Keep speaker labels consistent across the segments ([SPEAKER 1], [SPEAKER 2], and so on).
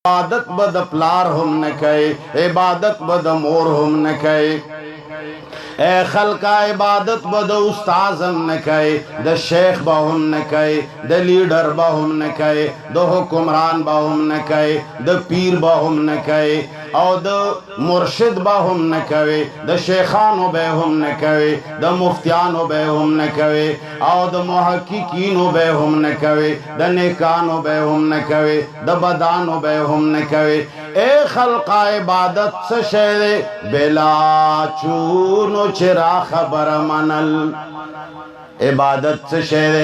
[SPEAKER 1] عبادت بد پلار هم نکے عبادت بد مور هم نکے اے خلقہ عبادت بد استاز هم نکے د شیخ با هم نکے د لیڈر با هم نکے د حکمران با هم نکے د پیر با هم نکے او د مرشد با هم نکوي د شیخانو به هم نکوي د مفتیانو به هم نکوي او د محققینو به هم نکوي د نیکانو به هم نکوي د بدانو به هم نکوي اے خلق عبادت سے شیر بلا چونو چرا خبر منل عبادت سے شیر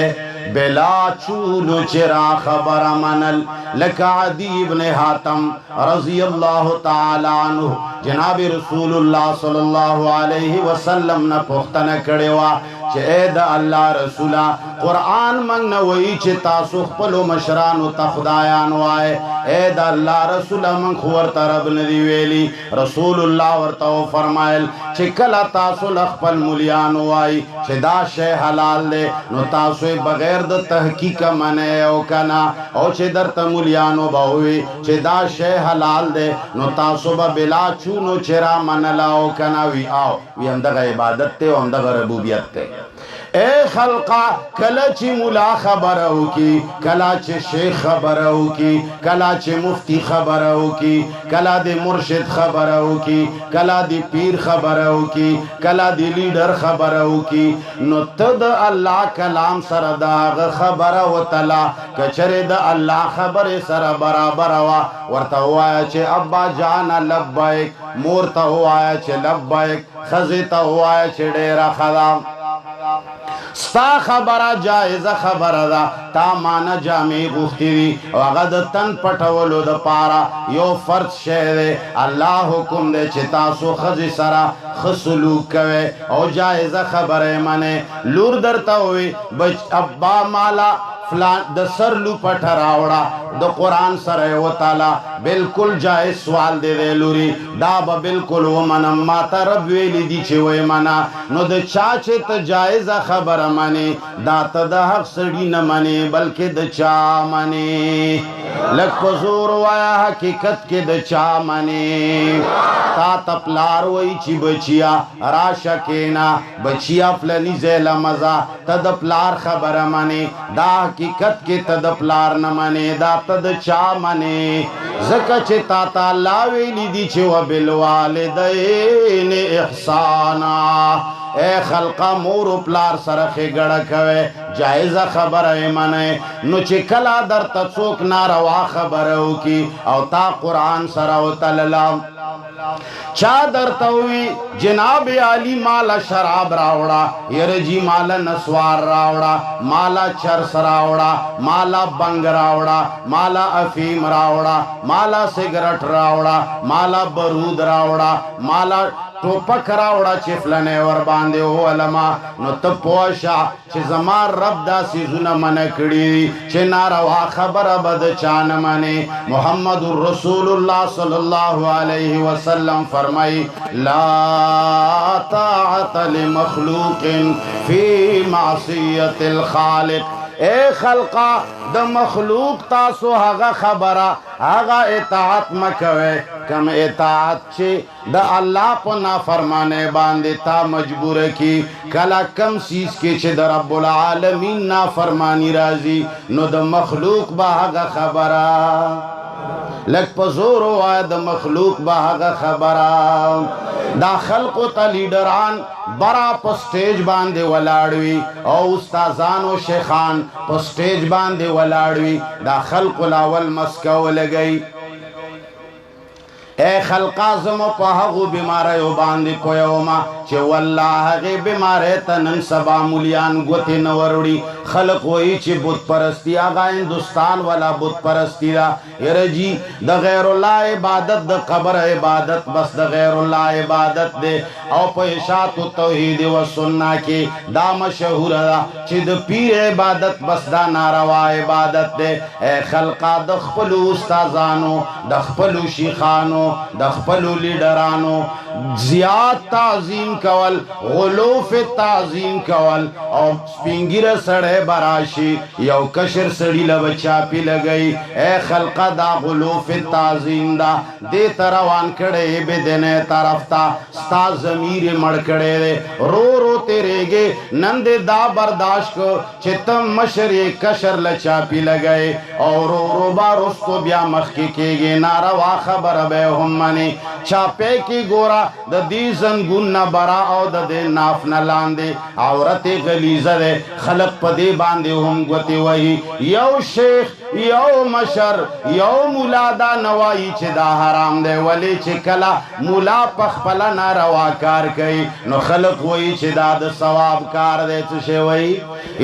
[SPEAKER 1] بلا چونو چرا خبر منل لکا عدی ابن حاتم رضی اللہ تعالی عنہ جناب رسول اللہ صلی اللہ علیہ وسلم نا پختن کڑیوا چه اے دا اللہ رسولا قرآن منگ نوئی چه تاسو خپلو مشرانو تخدایانو آئے اے دا اللہ رسولا منگ خورتا رب ندی ویلی رسول اللہ ورطاو فرمائل چه کلا تاسو لخپل ملیانو آئی چه دا شے حلال دے نو تاسو بغیر دا تحقیق منے او کنا او چه در تمولیانو باوی چه دا شے حلال دے نو تاسو با بلا چونو چرا منلاو کنا وی آو وی ہم دا عبادت تے ہم دا ربوبیت تے اے خلقہ کلچ ملا خبرو کی کلچ شیخ خبرو کی کلچ مفتی خبرو کی کلا دی مرشد خبرو کی کلا دی پیر خبرو کی کلا دی لیڈر خبرو کی نو تد اللہ کلام سر داغ خبرو تلا کچر دا اللہ خبر سر برابر ورطا ہوایا چے ابا جانا لبائک مورتا ہوایا چے لبائک خزیتا ہوایا چے ڈیرا خدا ستا خبرہ جائزہ خبرہ دا تا مانا جامعی گفتی دی وغد تن پٹولو دا پارا یو فرد شہدے اللہ حکم دے چتاسو خزی سرا خسلوک کوئے او جائزہ خبرہ منے لور درتا ہوئی بچ ابا مالا فلان دا سر لو پٹھا راوڑا دا قرآن سر و تعالی بالکل جائز سوال دے دے لوری دا با بالکل و منم ماتا رب ویلی دی چھے وی منا نو دا چاچے تا جائز خبر منے دا تا دا حق سڑی نمنے بلکہ دا چا منے لک پزور وایا حقیقت کے دا چا منے تا تپلار وی چی بچیا راشا کینا بچیا فلنی زیل مزا تا دا پلار خبر منے دا حقیقت کے تا دا پلار نمنے دا تا دا چا منے زکا چے تا تا اللہ ویلی دی چے و بالوالدین احسانا اے خلقہ مور و پلار سرخی گڑکوے جائزہ خبر ہے منے نو چے کلا در تڅوک ناروا خبر ہو کی او تا قرآن سراو تللا چادر توی جناب علی مالا شراب راوڑا یرجی مالا نسوار راوڑا مالا چرس راوڑا مالا بنگ راوڑا مالا افیم راوڑا مالا سگرٹ راوڑا مالا برود راوڑا مالا ٹوپک راوڑا چفلنے ور باندے ہو علماء نو تپوشا چھ زمان رب دا سیزون منکڑی چھ ناروا خبر بد چان منے محمد الرسول اللہ صلی اللہ علیہ وسلم فرمائی لا طاعت لمخلوق فی معصیت الخالق اے خلقہ دا مخلوق تاسو ہاگا خبرہ ہاگا اطاعت مکوے کم اطاعت چھے دا اللہ پا نافرمانے باندے تا مجبور کی کلا کم سیز کے چھے دا رب العالمین نافرمانی رازی نو دا مخلوق با ہاگا خبرہ لگ پزورو آئے دا مخلوق با ہاگا خبرہ دا خلق و تا لیڈران برا پا سٹیج باندے ولاڑوی او استازان و شیخان پا سٹیج باندے ولاڑوی دا خلق لاول مسکو لگئی اے خلقا زمو پا حقو بیماریو باندی پویوما چه واللہ غی بیماری تنن سبا ملیان گوتی نوروڑی خلق وئی چه بود پرستی آگا ہندوستان والا بود پرستی دا یرجی دا غیر اللہ عبادت دا قبر عبادت بس دا غیر اللہ عبادت دے او پیشات و توحید و سننا کی دا مشہور دا چه دا پیر عبادت بس دا ناروا عبادت دے اے خلقا دا خپلو استازانو دا خپلو شیخانو دا خپلو لیڈرانو زیاد تعظیم کول غلو فی تعظیم کول او سپینگیر سڑے براشی یو کشر سڑی لبچاپی لگئی اے خلقہ دا غلو فی تعظیم دا دے تروان کڑے بدنے طرف تا ستا ضمیر مڑ کڑے دے رو رو تیرے گے نند دا برداشت کو چتم مشر کشر لچاپی لگئے اور رو رو بارستو بیا مخی کے گے ناروا خبر بے ہم منی چاپے کی گورا دا دی زنگون برا او دا دے ناف نلاندے عورت غلیظہ دے خلق پدے باندے ہم گوتی وہی یو شیخ یو مشر یو مولا دا نوائی چھ دا حرام دے ولی چھ کلا مولا پخپلا ناروا کار کئی نو خلق وہی چھ دا دا ثواب کار دے چشے وہی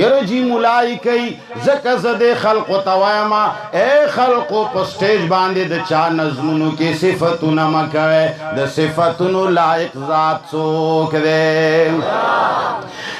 [SPEAKER 1] ارجی مولائی کئی زکز دے خلق توائما اے خلقو پسٹیج باندے دا چا نظمونو کی صفتو نمکوے دا صفتونو لائق ذات سوک دے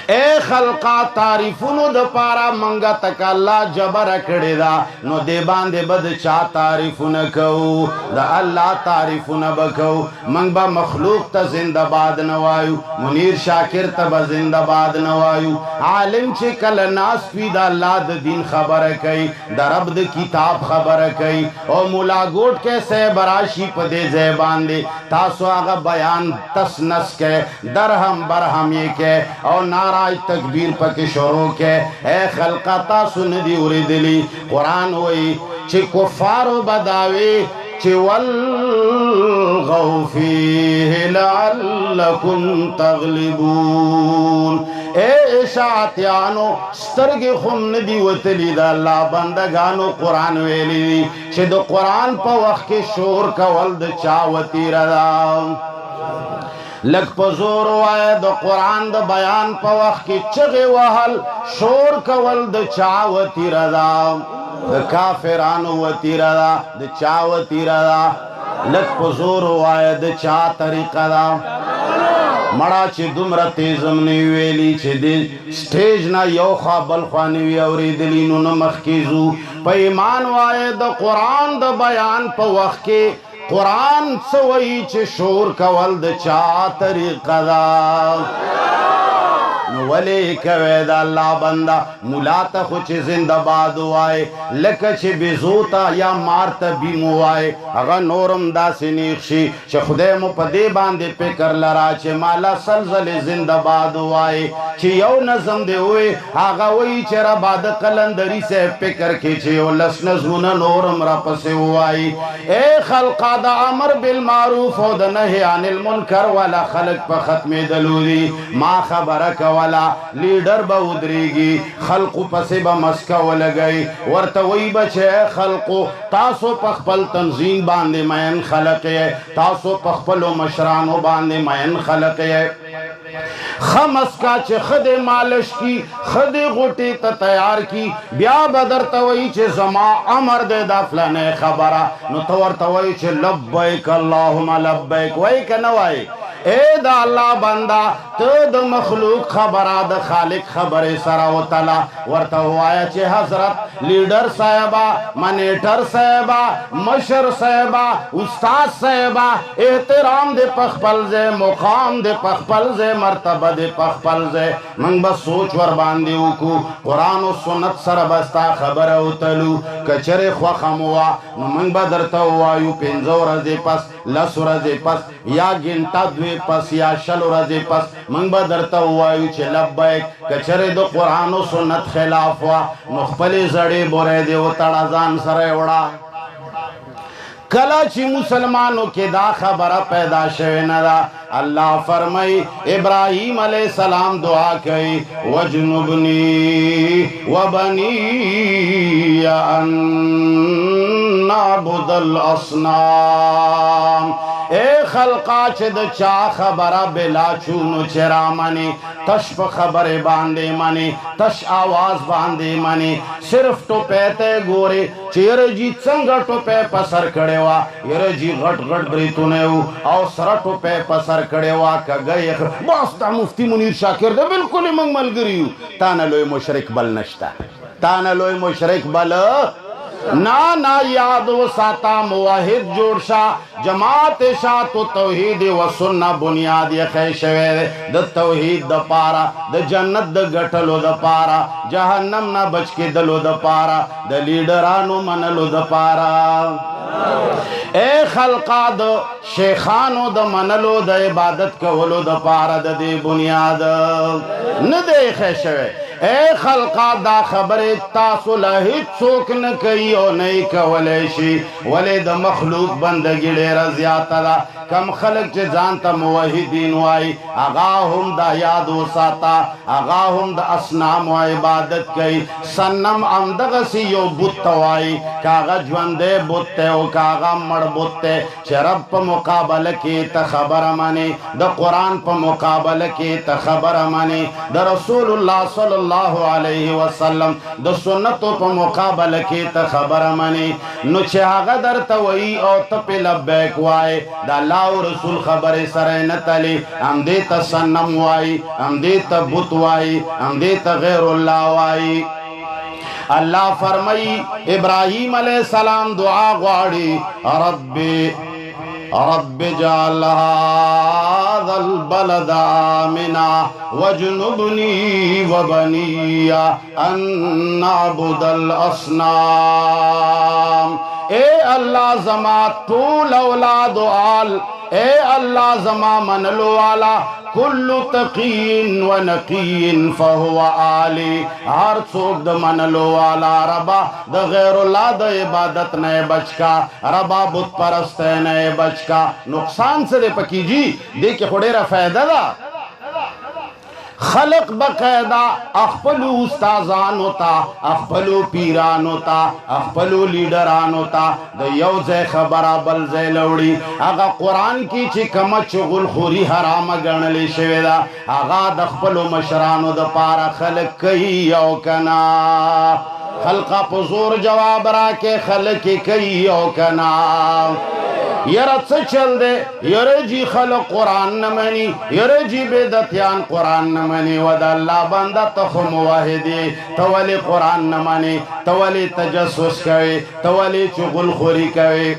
[SPEAKER 1] اے خلقا تعریفونو دا پارا منگا تک اللہ جبر کڑی دا نو دے باندے بد چا تعریفو نکو دا اللہ تعریفو نبکو منگ با مخلوق تا زندہ باد نوائیو منیر شاکر تا با زندہ باد نوائیو عالم چے کل ناس پی دا اللہ دا دین خبر کئی دا رب دا کتاب خبر کئی او مولا گوٹ کے سے براشی پدے زیبان دے تاسو آگا بیان تس نس کے درہم برہم یہ کے او نارا تکبیر پک شروع کے اے خلقہ تاسو ندی اوری دلی قرآن ہوئی چھ کفارو بداوی چھ والغو فیہ لعلکم تغلبون اے اشاعتیانو سترگ خم ندی وطلی دا اللہ بندگانو قرآن ویلی دی چھ دو قرآن پا وقت کے شور کا ولد چاوتی ردا لگ پزور آئے دا قرآن دا بیان پا وقت کی چغی وحل شور کول دا چاوتی ردا دا کافرانو وتی ردا دا چاوتی ردا لگ پزور آئے دا چا طریقہ دا مڑا چی دمرا تیزم نیویلی چی دی سٹیج نا یو خواه بلخواه نیوی اوری دلینو نمخ کیزو پا ایمان وائے دا قرآن دا بیان پا وقت کی قرآن سوئی چھ شور کول دا چا طریقہ دا ولی کوئے دا اللہ بندہ مولاتا خوچ زندہ بادو آئے لکا چھ بیزوتا یا مارتا بیمو آئے اگا نورم دا سنیخشی چھ خدے مو پدے باندے پکر لرا چھ مالا سلزل زندہ بادو آئے چھ یو نظم دے ہوئے آگا وہی چھ رباد قلندری سے پکر کے چھ یو لس نظمون نورم را پسے ہوئی اے خلقا دا عمر بالمعروف و دا نہی عن المنکر والا خلق پا ختم دلوری ما خبرک والا لیڈر با ادریگی خلقو پسے با مسکو لگئی ورطوئی بچے خلقو تاسو پخپل تنظیم باندے مین خلقے تاسو پخپلو مشرانو باندے مین خلقے خمس کا چھ خد مالش کی خد غٹی تا تیار کی بیا بدر توئی چھ زما عمر دے دا فلانے خبرہ نو تور توئی چھ لبیک اللہم لبیک وئی کنوائی اے دا اللہ بندہ تو دا مخلوق خبرہ دا خالق خبر سرہ و تلا ورطا ہوایا چھ حضرت لیڈر صاحبہ منیٹر صاحبہ مشر صاحبہ استاد صاحبہ احترام دے پخپل زے مقام دے پخپل زے مرتبہ دے پخپل زے منگ بس سوچ ور باندے اوکو قرآن و سنت سر بستا خبر اتلو کچر خوخم ہوا منگ بدرتا ہوا یو پینزو رزے پس لس رزے پس یا گنٹا دوے پس یا شل رزے پس منگ بدرتا ہوا یو چھ لبیک کچر دو قرآن و سنت خلاف ہوا مخپلی زڑے بورے دے و تڑازان سرے وڑا کلا چی مسلمانوں کے دا خبر پیدا شوے ندا اللہ فرمائی ابراہیم علیہ السلام دعا کئی وجنبنی وبنی ان نعبد الاصنام اے خلقا چد چا خبر بلا چونو چرا منی تش پا خبر باندے منی تش آواز باندے منی صرف تو پیتے گورے چیر جی چنگا تو پے پسر کڑے وا یر جی غٹ غٹ بریتونے ہو او سر تو پے پسر کڑے وا کا گئے باستا مفتی منیر شاکر دے بالکل منگ مل گریو تانا لوی مشرک بل نشتا تانا لوی مشرک بل نا نا یاد و ساتا موحد جوړ شا جماعت شات توحید و سنت بنیاد یې خیشوي د توحید د پارا د جنت د غټلو د پارا جهنم نه بچ کې دلو د پارا د لیډرانو منلو د پارا اے خلقا د شیخانو د منلو د عبادت کولو د پارا د دې بنیاد نه دی خیشوي اے خلقا دا خبر تاسو له هیڅوک نه کوي او نه کولای شي ولې د مخلوق بندګي ډېره زیاته ده کم خلق چې ځان ته موحدین وای هغه هم دا یاد وساته هغه هم د اصنام او عبادت کوي صنم همدغسې یو بت وای کاغه ژوندی بت دی او کاغه مړ بت دی چې رب په مقابله کې ته خبره منې د قرآن په مقابله کې ته خبره منې د رسول الله صلی الله علیه وسلم د سنتو په مقابله کې ته خبره منې نو چې هغه درته وایي او ته پې لبیک وای د الله او رسول خبرې سره نه تلي همدې ته صنم وای همدې ته بت وای همدې ته غیر الله وای اللہ فرمائی ابراہیم علیہ السلام دعا غواړي رب جعل هذا البلد آمنا واجنبني وبني أن نعبد الأصنام اے اللہ زما طول اولاد آل اے اللہ زما منلو والا کل تقین و نقین فهو آلی ہر څوک د منلو والا ربا د غیر اللہ د عبادت نئے بچکا ربا بت پرست نئے بچکا نقصان سے دے پکی جی دیکھ خوڑیرہ فائدہ دا خلق بقیدہ اخپلو استازان ہوتا اخپلو پیران ہوتا اخپلو لیڈران ہوتا دا یوزے خبرہ بلزے لوڑی اگا قرآن کی چی کمچ غلخوری حرام گرنلی شویدہ اگا دا اخپلو مشرانو دا پارا خلق کئی یو کنا خلقہ پزور جواب را کے خلق کئی یو کنا یرا څه چل دے یرا جی خلق قرآن نمانی یرا جی بیدتیان قرآن نمانی ود اللہ بندہ تخو موحدی تولی قرآن نمانی تولی تجسس کوي تولی چغل خوری کوي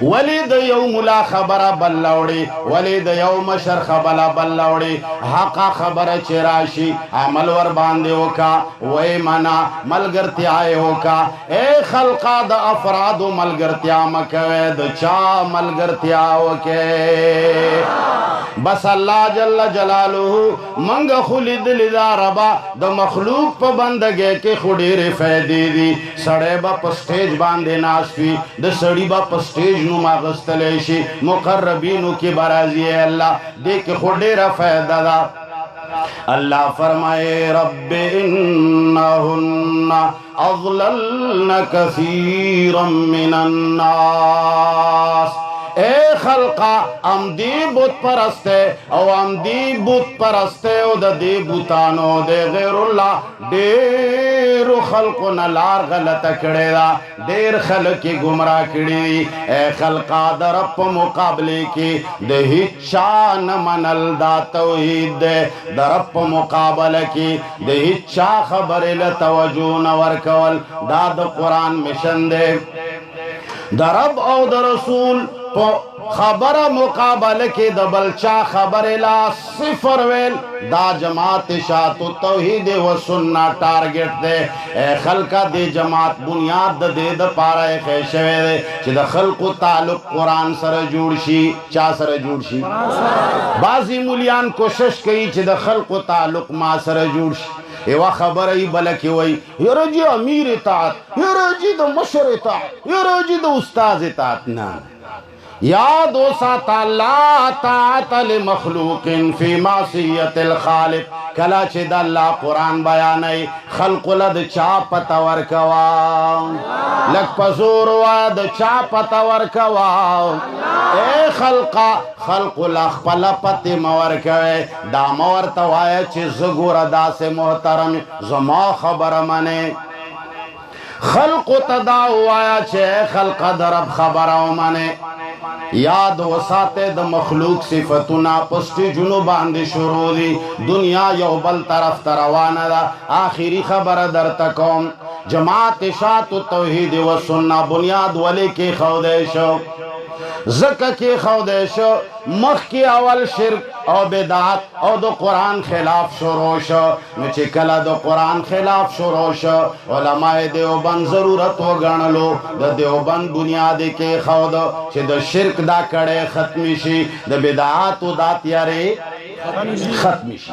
[SPEAKER 1] ولی د یو ملا خبره بلوڑی ولی د یو مشر خبره بلوڑی حقا خبره چراشی عمل ور باندے ہوکا وی منا ملگرتی آئے ہوکا اے خلقا د افراد ملگرتی آمکوے د چا ملگرتی آوکے بس اللہ جل جلالہ منگ خلید لدا ربا د مخلوق پا بندگے کے خودیر فیدی دی سڑے با پسٹیج باندے ناسوی د سڑی با پسٹیج نو ماغستلیشی مقربینو کی برازی ہے اللہ دیکھ خودیر فیدہ دا اللہ فرمائے رب انہن اضللن کثیرا من الناس اے خلقا ام دی بت پرستے او ام دی بت پرستے او دا دی بوتانو دے غیر اللہ دیر خلقو نلار غلط کڑے دا دیر خلق کی گمراہ کڑی اے خلقا دا رب مقابلے کی دے ہچا نمنل دا توحید دے دا رب مقابلے کی دے ہچا خبر لتوجو نورکول دا دا قرآن مشن دے دا رب او دا رسول خبر مقابل کے دبلچا خبر لا صفر ویل دا جماعت شاعت توحید و سننا ٹارگٹ دے اے خلقہ دے جماعت بنیاد دے دا پارا اے خیشوے دے چی دا خلق تعلق قرآن سر جوڑ شی چا سر جوڑ شی بعضی مولیان کوشش کئی چی دا خلق تعلق ما سر جوڑ شی ایوہ خبر ای بلکی وی یا رجی امیر اطاعت یا رجی دا مشر اطاعت یا رجی دا استاذ اطاعت نا یاد و ساتا لا طاعت لمخلوق فی معصیت الخالق کلا چی دا اللہ قرآن بیانی خلق لد چاپ تورکوا لک پزور واد چاپ تورکوا اے خلقا خلق لخ پلپتی مورکوے دا مورتوایا چی زگور دا سے محترم زما خبر منے خلق تداوایا چی خلق درب خبرو منے یاد وساته د مخلوق صفتنا پستی جنو باندې شروع دی دنیا یو بل طرف روانه ده آخری خبر در تکوم جماعت اشاعت توحید و سنت بنیاد ولی کی خوده شو زکه کی خوده شو مخ کی اول شرک او بدعت او د قرآن خلاف شروع شو نو چې کله د قرآن خلاف شروع شو علماء دیوبند ضرورت وګڼلو د دیوبند بنیاد کې خود چې د شرک دا کړه ختم شي د بدعات او دا تیارې ختم شي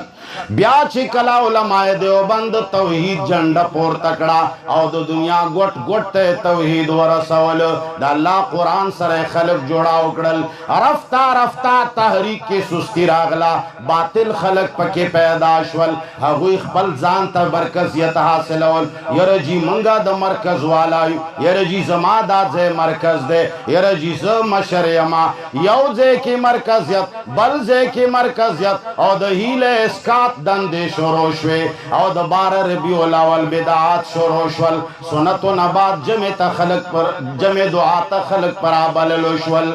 [SPEAKER 1] بیا چې کله علماء دیوبند توحید جنډه پور تکړه او د دنیا ګټ ګټ توحید ورسول د الله قرآن سره خلق جوړاو کړل رفتا رفتا تحریک کې سستی راغلا باطل خلق پکې پیدا شول هغوی خپل ځان ته مرکزیت حاصلول یره جی منګه د مرکز والایو یره جی زما دا ځای مرکز دی یره جی زه مشر یما یو ځای کې مرکزیت بل ځای کې مرکزیت او د هیله اسکات دندې شروع شوې او د 12 ربیع الاول بدعات شروع شول سنت و نبات جمع ته خلق پر جمع دعا ته خلق پر بللو شول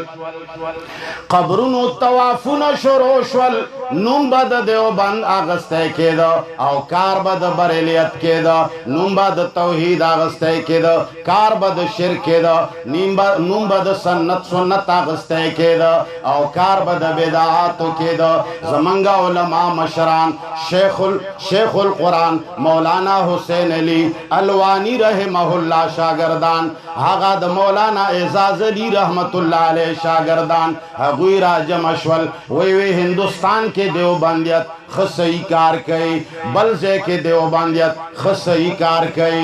[SPEAKER 1] قبرونو طوافونه شروع شول نوم به د دیوبند اغستی کېده او کار به د بریلیت کېده نوم به د توحید اغستی کېده کار به د شرک کېده نوم به د سنت اغستی کېده او کار به د بدعاتو کېده زمونږ علما مشران شیخ القرآن مولانا حسین علی الوانی رحمه الله شاگردان هغه د مولانا اعزاز علی رحمت الله علیه شاگردان هغوی را جمع شول وی هندوستان کې دیوبندیت خصی کار کئی بل ځای کې دیوبندیت خصی کار کئی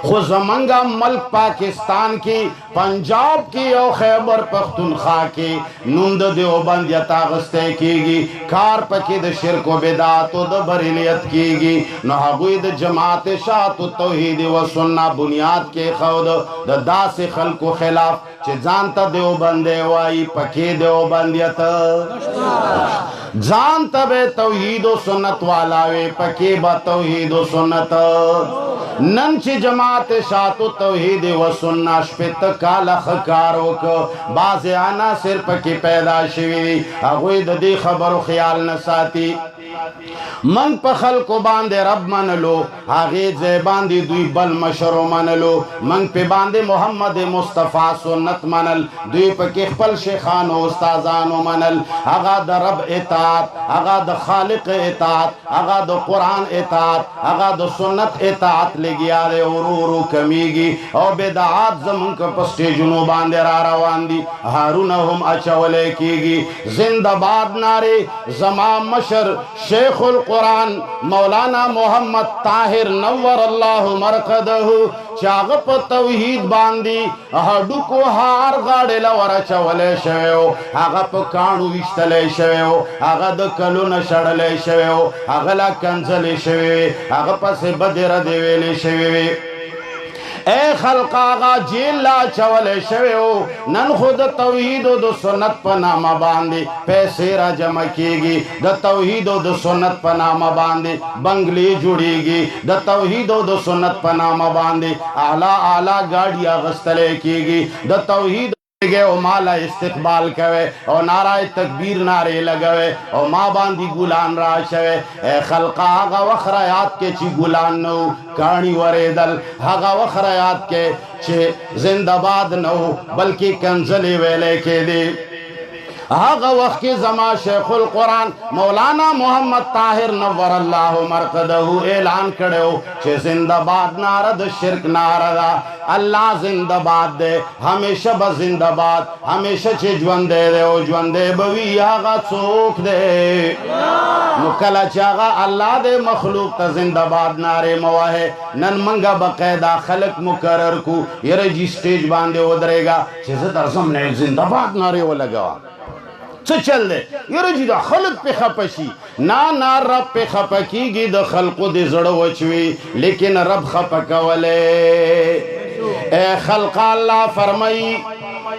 [SPEAKER 1] خو زمنگا ملک پاکستان کی پنجاب کی او خیبر پختونخوا کی نوم د دیوبندیت اغسطے کیگی کار پکی د شرک و بدعات و د بریلیت کیگی نو هغوی د جماعت اشاعت و توحید و سنت بنیاد کے خود د داس خلق و خلاف چې ځان ته دیوبندی وای پکې دیوبندیت ځان ته به توحید و سنت والا وی پکې با توحید و سنت نن چې جماعت اشاعت و توحید و سنت شپت کاله خکار وکړه بعضې عناصر پکې پیدا شوي هغوی د دې خبرو خیال نه ساتي من په خلکو باندې رب منلو هغې ځای باندې دوی بل مشرو منلو من په باندې محمد مصطفی سنت منل دوی پکې خپل شیخانو استادانو منل هغه د رب اطاعت هغه د خالق اطاعت هغه د قرآن اطاعت هغه د سنت اطاعت لګیا دی ورو ورو کمیږي او بدعات زمونږ په سټیجونو باندې را روان دي هارونه هم اچولی کېږي زنده باد نارې زما مشر شیخ القرآن مولانا محمد طاهر نور الله مرقده چې هغه په توحید باندې هډوکو هار غاړې له ورچولی شوی و هغه په کاڼو ویشتلی شوی و هغه د کلونه شړلی شوی و هغه لا کنځلی شوی وي هغه پسې بدې ردې ویلې شوی وي اے خلق آغا جیل لا چولے شویو نن خود توحید و د سنت په نامه باندې پیسې را جمع کیږي د توحید و د سنت په نامه باندې بنگلې جوړیږي د توحید و د سنت په نامه باندې اعلی گاڑی اغستلې کیږي د توحید او مالا استقبال کوي او نعرہ تکبیر نعرے لگوي او ما باندې ګلان را شوي اے خلقا هغه وخت یاد کې چې ګلان نو کاڼي وریدل هغه وخت یاد کې چې زنده باد نو بلکې کنځلې ویلې کې دي هغه وخت کې زما شیخ القرآن مولانا محمد طاهر نور الله مرقده اعلان کړو چې زنده باد نعره د شرک نعره ده الله زنده باد دی همیشه به زنده باد همیشه چې ژوندی دی او ژوندی به وي هغه څوک دی نو کله چې هغه الله دی مخلوق ته زنده باد نعرې مه وهې نن موږ باقاعده خلق مقرر کو یره جي سټیج باندې ودرېږه چې زه درځم نه زنده باد نعرې ولګوه څه چل دی یره جي دا خلق پې خفه شي نه رب پې خفه کېږي د خلقو د زړه وچوي لیکن رب خفه کولی اے خلق اللہ فرمائی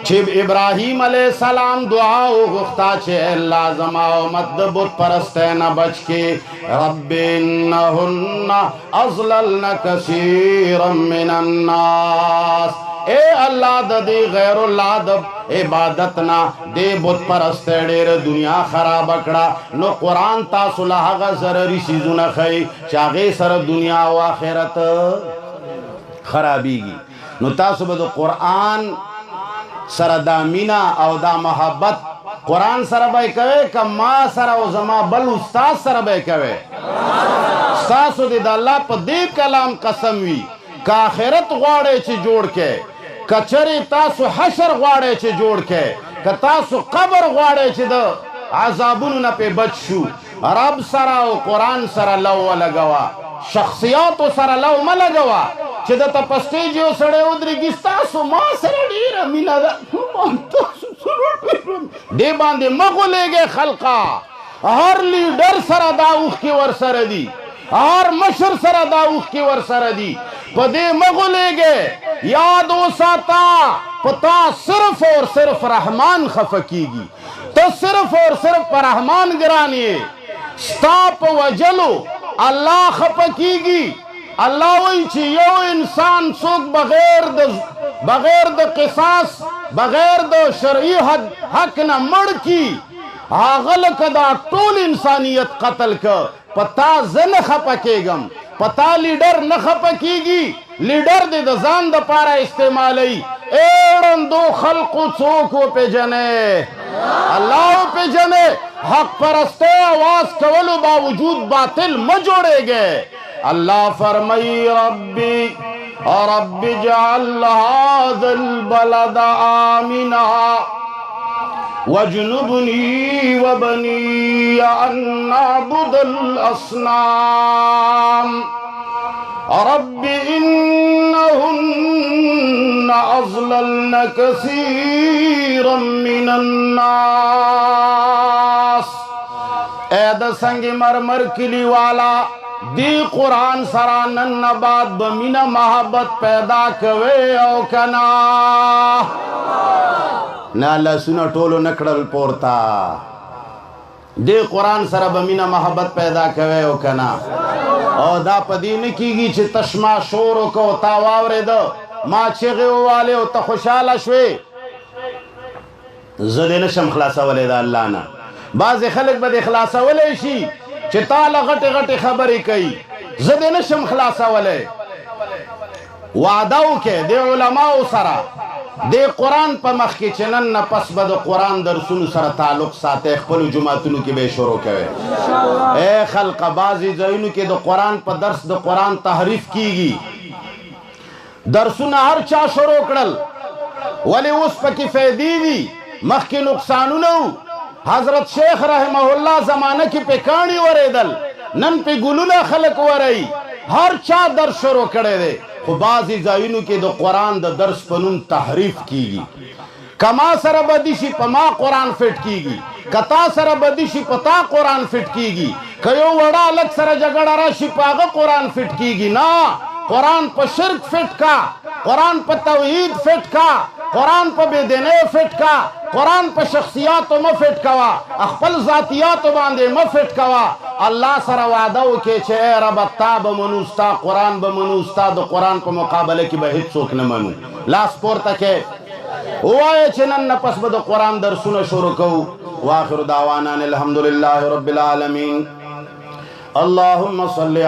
[SPEAKER 1] چب ابراہیم علیہ السلام دعا غختا چھے اللہ زما امت بت پرستین بچ کے رب انہن اضللن کثیرا من الناس اے اللہ دا دے غیر اللہ دا عبادتنا دے بت پرست ډیر دنیا خراب کړه نو قرآن تاسو له هغه ضروري سیزونه ښیي چې هغې سره دنیا او آخرت خرابیږي نو تاسو به د قرآن سره دا مینا او دا محبت قرآن سره به کوي که ما سره او زما بل استاد سره به کوي ستاسو د الله په دې کلام قسم وي که آخرت غواړئ چې جوړ کې که چرې تاسو حشر غواړئ چې جوړ کې که تاسو قبر غواړئ چې د عذابونو نه پې بچ شو رب سره او قرآن سره لو ولګوه شخصیاتو سره لو مه لګوه چې درته په سټیج یو سړی ودرېږي ستاسو ما سره ډېره مینه ده دې باندې مه غولېږئ خلقه هر لیډر سره دا اوښکې ورسره دي هر مشر سره دا اوښکې ورسره دي په دې مه غولېږئ یاد وساته په تا صرف اور صرف رحمان خفه کیږي ته صرف اور صرف په رحمان ګران یې ستا په وجلو الله خفه کیږي الله وایي چې یو انسان څوک بغیر د قصاص بغیر د شرعي حق نه مړ کی هغه لکه دا ټول انسانیت قتل که په تا زه نه خفه کېږم په تا لیډر نه خفه کېږي لیډر دې د ځان دپاره استعمالوي ای ړندو خلقو څوک وپېژنئ الله وپېژنئ حق پرستۍ آواز کولو باوجود باطل مه جوړېږئ اللہ فرمائی ربی رب اجعل هذا البلد آمنا واجنبنی وبنی ان نعبد الاصنام رب انہن اضللن کثیرا من الناس اے دا سنگ مرمر کلی والا دی قرآن سرا نن بعد بمینا محبت پیدا کوي او کنا نا لسونه ټولو نکړل پورتا دی قرآن سره بمینا محبت پیدا کوي او کنا او دا پدې نه کیږي چې تشما شور وکړو تا واورېد ما چغې ووالې او ته خوشحاله شوې زه دې نشم خلاصولی د الله نه بعضې خلک به دې خلاصولی شي چې تاله غټې غټې خبرې کوي زه دې نشم خلاصولی وعده وکړئ د علماو سره د قرآن په مخ کې چې نن نه پس به د قرآن درسونو سره تعلق ساتئ خپلو جوماتونو کې به یې شروع کوئ ای خلقه بعضې ځایونو کې د قرآن په درس د قرآن تحریف کیږي درسونه هر چا شروع کړل ولې اوس پکې فایدې دي مخکې نقصانونه وو حضرت شیخ رحمه الله زمانه کې په کاڼي ورېدل نن په ګلونه خلک ورئ هر چا درس شروع کړی دی خو بعضې ځایونو کې د قرآن د درس په نوم تحریف کیږي که ما سره بدي شي په ما قرآن فټ کیږي که تا سره بدي شي په تا قرآن فټ کیږي که یو وړه هلک سره جګړه راشي په هغه قرآن فټ کیږي نه قرآن په شرک فټ کا قرآن په توحید فټ کا قرآن په بېدینۍ فټ کا قرآن په شخصیاتو مه فټ کوه خپل ذاتیاتو باندې مه فټ کوه الله سره وعده وکړې چې ای ربه تا به منو ستا قرآن به منو ستا د قرآن په مقابله کې به هېڅوک نه منو لاس پورته کې ووایه چې نن نه پس به د قرآن درسونه شروع کوو واخر دعوانا الحمدلله رب العالمین اللهم صل علی